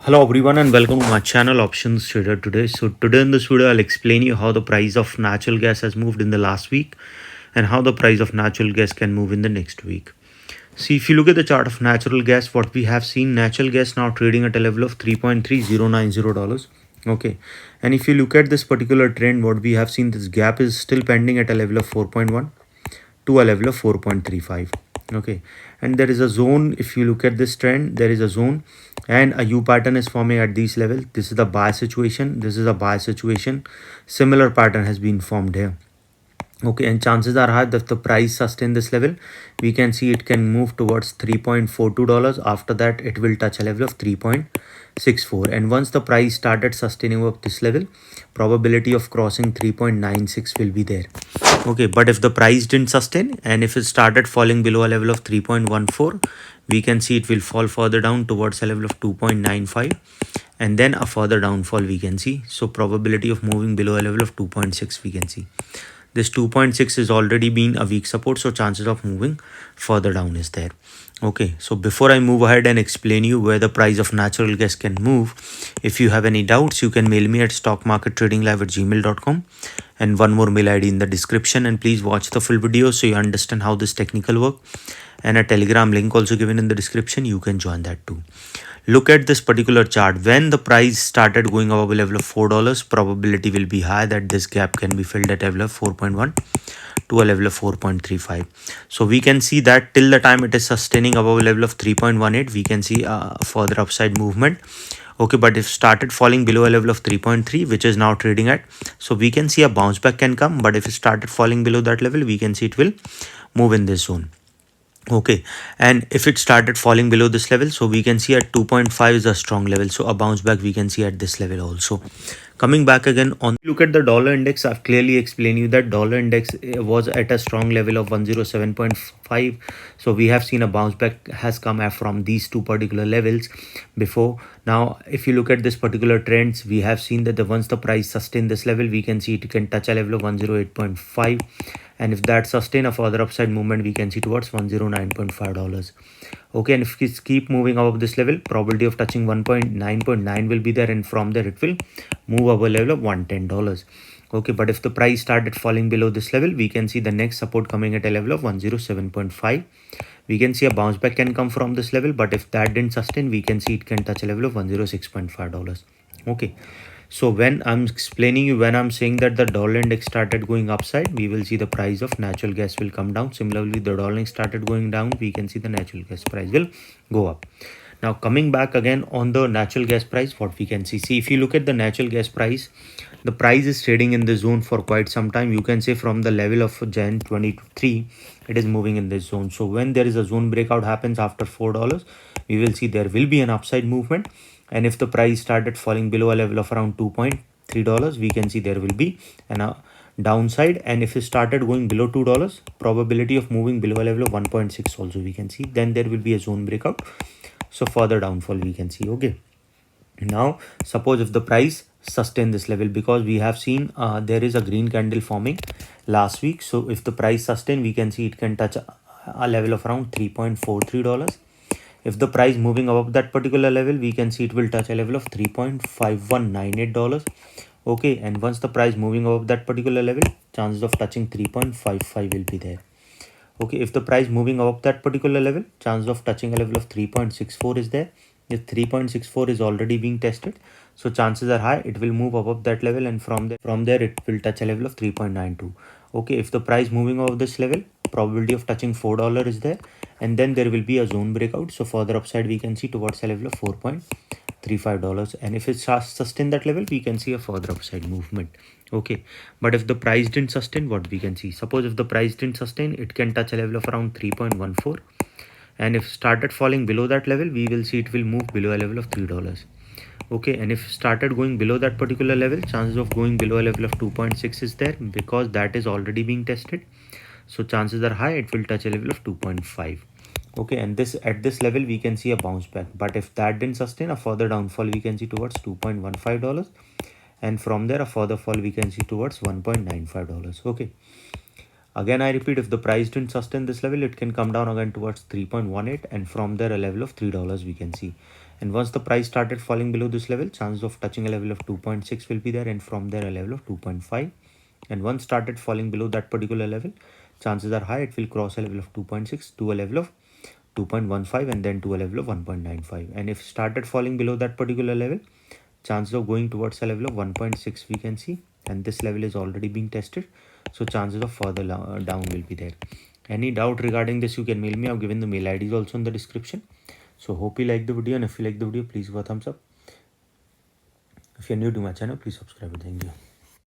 Hello everyone and welcome to my channel Options Trader Today. So today in this video I'll explain you how the price of natural gas has moved in the last week and how the price of natural gas can move in the next week. See, if you look at the chart of natural gas, what we have seen, natural gas now trading at a level of $3.3090. Okay, and if you look at this particular trend, what we have seen, this gap is still pending at a level of 4.1 to a level of 4.35. Okay, and there is a zone. If you look at this trend, there is a zone and a U pattern is forming at this level. This is the buy situation, this is a buy situation. Similar pattern has been formed here. Okay, and chances are high that the price sustain this level. We can see it can move towards $3.42. After that it will touch a level of 3.64, and once the price started sustaining up this level, probability of crossing 3.96 will be there. Okay, but if the price didn't sustain and if it started falling below a level of 3.14, we can see it will fall further down towards a level of 2.95, and then a further downfall we can see. So probability of moving below a level of 2.6 we can see. This 2.6 is already been a weak support, so chances of moving further down is there. Okay, so before I move ahead and explain you where the price of natural gas can move, if you have any doubts, you can mail me at stockmarkettradinglive@gmail.com, and one more mail ID in the description. And please watch the full video so you understand how this technical work, and a telegram link also given in the description. You can join that too. Look at this particular chart. When the price started going above a level of $4, probability will be high that this gap can be filled at a level of 4.1 to a level of 4.35. So we can see that till the time it is sustaining above a level of 3.18, we can see a further upside movement. Okay, but if started falling below a level of 3.3, which is now trading at, so we can see a bounce back can come. But if it started falling below that level, we can see it will move in this zone. Okay, and if it started falling below this level, so we can see at 2.5 is a strong level, so a bounce back we can see at this level also. Coming back again, on look at the dollar index, I've clearly explained you that dollar index was at a strong level of 107.5. so we have seen a bounce back has come from these two particular levels before. Now if you look at this particular trends, we have seen that once the price sustain this level, we can see it can touch a level of 108.5, and if that sustain a further upside movement, we can see towards $109.5. Okay, and if it keep moving above this level, probability of touching 1.9.9 will be there, and from there it will move above level of $110. Okay, but if the price started falling below this level, we can see the next support coming at a level of 107.5. we can see a bounce back can come from this level, but if that didn't sustain, we can see it can touch a level of $106.5. Okay, so when I'm explaining you, when I'm saying that the dollar index started going upside, we will see the price of natural gas will come down. Similarly, the dollar index started going down, we can see the natural gas price will go up. Now coming back again on the natural gas price, what we can see, if you look at the natural gas price, the price is trading in the zone for quite some time. You can say from the level of Jan 23, it is moving in this zone. So when there is a zone breakout happens after $4, we will see there will be an upside movement. And if the price started falling below a level of around $2.3, we can see there will be an downside. And if it started going below $2, probability of moving below a level of 1.6 also we can see, then there will be a zone breakout, so further downfall we can see. Okay, now suppose if the price sustain this level, because we have seen there is a green candle forming last week, so if the price sustain, we can see it can touch a level of around $3.43. if the price moving above that particular level, we can see it will touch a level of $3.5198. Okay, and once the price moving above that particular level, chances of touching 3.55 will be there. Okay, if the price moving above that particular level, chance of touching a level of 3.64 is there. If 3.64 is already being tested, so chances are high it will move above that level, and from there it will touch a level of 3.92. Okay, if the price moving above this level, probability of touching $4 is there, and then there will be a zone breakout, so further upside we can see towards a level of $4.35, and if it sustain that level, we can see a further upside movement. Okay, but if the price didn't sustain, what we can see, suppose if the price didn't sustain, it can touch a level of around 3.14, and if started falling below that level, we will see it will move below a level of $3. Okay, and if started going below that particular level, chances of going below a level of 2.6 is there, because that is already being tested, so chances are high it will touch a level of 2.5. Okay, and this at this level we can see a bounce back, but if that didn't sustain, a further downfall we can see towards $2.15, and from there a further fall we can see towards $1.95. Okay, again I repeat, if the price didn't sustain this level, it can come down again towards 3.18, and from there a level of $3 we can see. And once the price started falling below this level, chances of touching a level of 2.6 will be there, and from there a level of 2.5. And once started falling below that particular level, chances are high it will cross a level of 2.6 to a level of 2.15 and then to a level of 1.95. And if started falling below that particular level, chances of going towards a level of 1.6 we can see, and this level is already being tested, so chances of further down will be there. Any doubt regarding this, you can mail me. I've given the mail IDs also in the description. So hope you like the video, and if you like the video, please give a thumbs up. If you're new to my channel, please subscribe. Thank you.